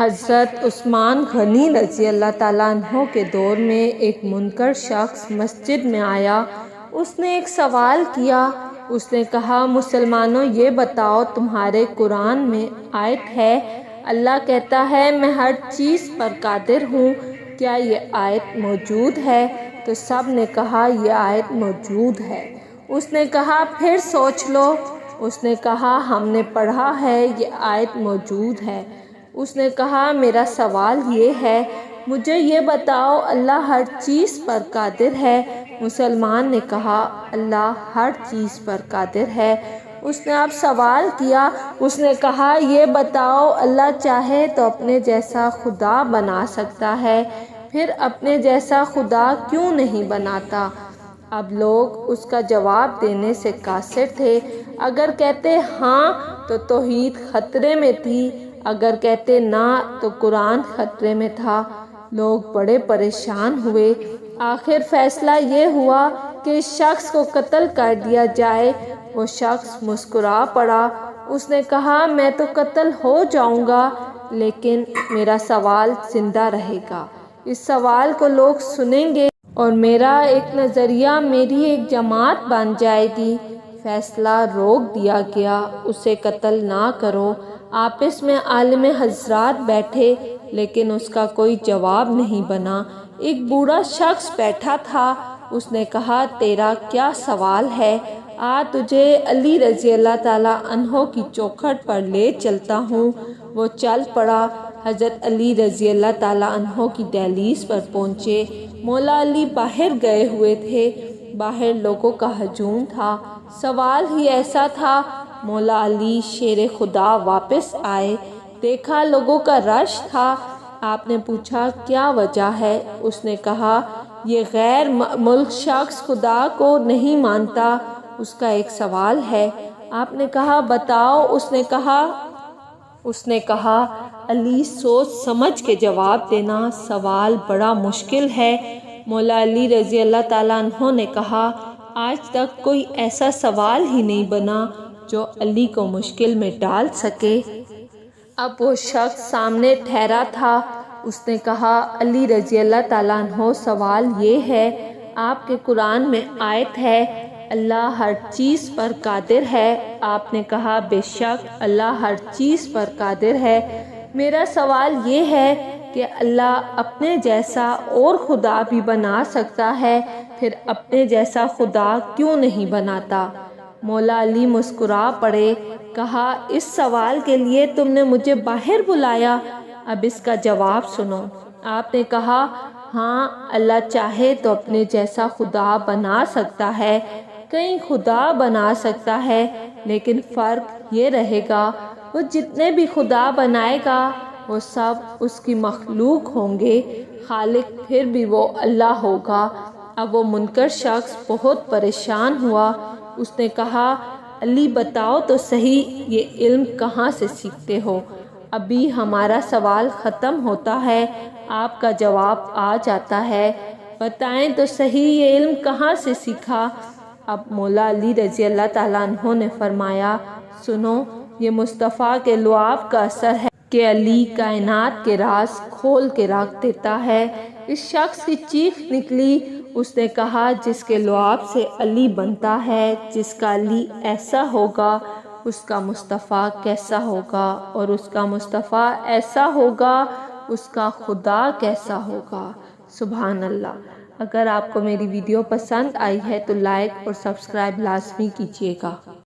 حضرت عثمان غنی رضی اللہ تعالیٰ عنہ کے دور میں ایک منکر شخص مسجد میں آیا۔ اس نے ایک سوال کیا۔ اس نے کہا، مسلمانوں یہ بتاؤ تمہارے قرآن میں آیت ہے، اللہ کہتا ہے میں ہر چیز پر قادر ہوں، کیا یہ آیت موجود ہے؟ تو سب نے کہا یہ آیت موجود ہے۔ اس نے کہا پھر سوچ لو۔ اس نے کہا ہم نے پڑھا ہے یہ آیت موجود ہے۔ اس نے کہا میرا سوال یہ ہے، مجھے یہ بتاؤ اللہ ہر چیز پر قادر ہے؟ مسلمان نے کہا اللہ ہر چیز پر قادر ہے۔ اس نے اب سوال کیا۔ اس نے کہا یہ بتاؤ اللہ چاہے تو اپنے جیسا خدا بنا سکتا ہے، پھر اپنے جیسا خدا کیوں نہیں بناتا؟ اب لوگ اس کا جواب دینے سے قاصر تھے۔ اگر کہتے ہاں تو توحید خطرے میں تھی، اگر کہتے نہ تو قرآن خطرے میں تھا۔ لوگ بڑے پریشان ہوئے۔ آخر فیصلہ یہ ہوا کہ اس شخص کو قتل کر دیا جائے۔ وہ شخص مسکرا پڑا۔ اس نے کہا میں تو قتل ہو جاؤں گا لیکن میرا سوال زندہ رہے گا، اس سوال کو لوگ سنیں گے اور میرا ایک نظریہ، میری ایک جماعت بن جائے گی۔ فیصلہ روک دیا گیا، اسے قتل نہ کرو۔ آپس میں عالم حضرات بیٹھے لیکن اس کا کوئی جواب نہیں بنا۔ ایک بوڑھا شخص بیٹھا تھا۔ اس نے کہا تیرا کیا سوال ہے؟ تجھے علی رضی اللہ تعالیٰ عنہ کی چوکھٹ پر لے چلتا ہوں۔ وہ چل پڑا۔ حضرت علی رضی اللہ تعالیٰ عنہ کی دہلیز پر پہنچے۔ مولا علی باہر گئے ہوئے تھے۔ باہر لوگوں کا ہجوم تھا۔ سوال ہی ایسا تھا۔ مولا علی شیر خدا واپس آئے، دیکھا لوگوں کا رش تھا۔ آپ نے پوچھا کیا وجہ ہے؟ اس نے کہا یہ غیر ملک شخص خدا کو نہیں مانتا، اس کا ایک سوال ہے۔ آپ نے کہا بتاؤ۔ اس نے کہا علی سوچ سمجھ کے جواب دینا، سوال بڑا مشکل ہے۔ مولا علی رضی اللہ تعالیٰ عنہ نے کہا آج تک کوئی ایسا سوال ہی نہیں بنا جو علی کو مشکل میں ڈال سکے۔ اب وہ شخص سامنے ٹھہرا تھا۔ اس نے کہا علی رضی اللہ تعالیٰ عنہ سوال یہ ہے، آپ کے قرآن میں آیت ہے اللہ ہر چیز پر قادر ہے۔ آپ نے کہا بے شک اللہ ہر چیز پر قادر ہے۔ میرا سوال یہ ہے کہ اللہ اپنے جیسا اور خدا بھی بنا سکتا ہے، پھر اپنے جیسا خدا کیوں نہیں بناتا؟ مولا علی مسکرا پڑے۔ کہا اس سوال کے لیے تم نے مجھے باہر بلایا، اب اس کا جواب سنو۔ آپ نے کہا ہاں اللہ چاہے تو اپنے جیسا خدا بنا سکتا ہے، کئی خدا بنا سکتا ہے، لیکن فرق یہ رہے گا وہ جتنے بھی خدا بنائے گا وہ سب اس کی مخلوق ہوں گے، خالق پھر بھی وہ اللہ ہوگا۔ اب وہ منکر شخص بہت پریشان ہوا۔ اس نے کہا علی بتاؤ تو صحیح یہ علم کہاں سے سیکھتے ہو؟ ابھی ہمارا سوال ختم ہوتا ہے، آپ کا جواب آ جاتا ہے، بتائیں تو صحیح یہ علم کہاں سے سیکھا؟ اب مولا علی رضی اللہ تعالیٰ عنہ نے فرمایا سنو، یہ مصطفیٰ کے لعاب کا اثر ہے کہ علی کائنات کے راز کھول کے رکھ دیتا ہے۔ اس شخص کی چیخ نکلی۔ اس نے کہا جس کے لعاب سے علی بنتا ہے، جس کا علی ایسا ہوگا اس کا مصطفیٰ کیسا ہوگا، اور اس کا مصطفیٰ ایسا ہوگا اس کا خدا کیسا ہوگا۔ سبحان اللہ۔ اگر آپ کو میری ویڈیو پسند آئی ہے تو لائک اور سبسکرائب لازمی کیجیے گا۔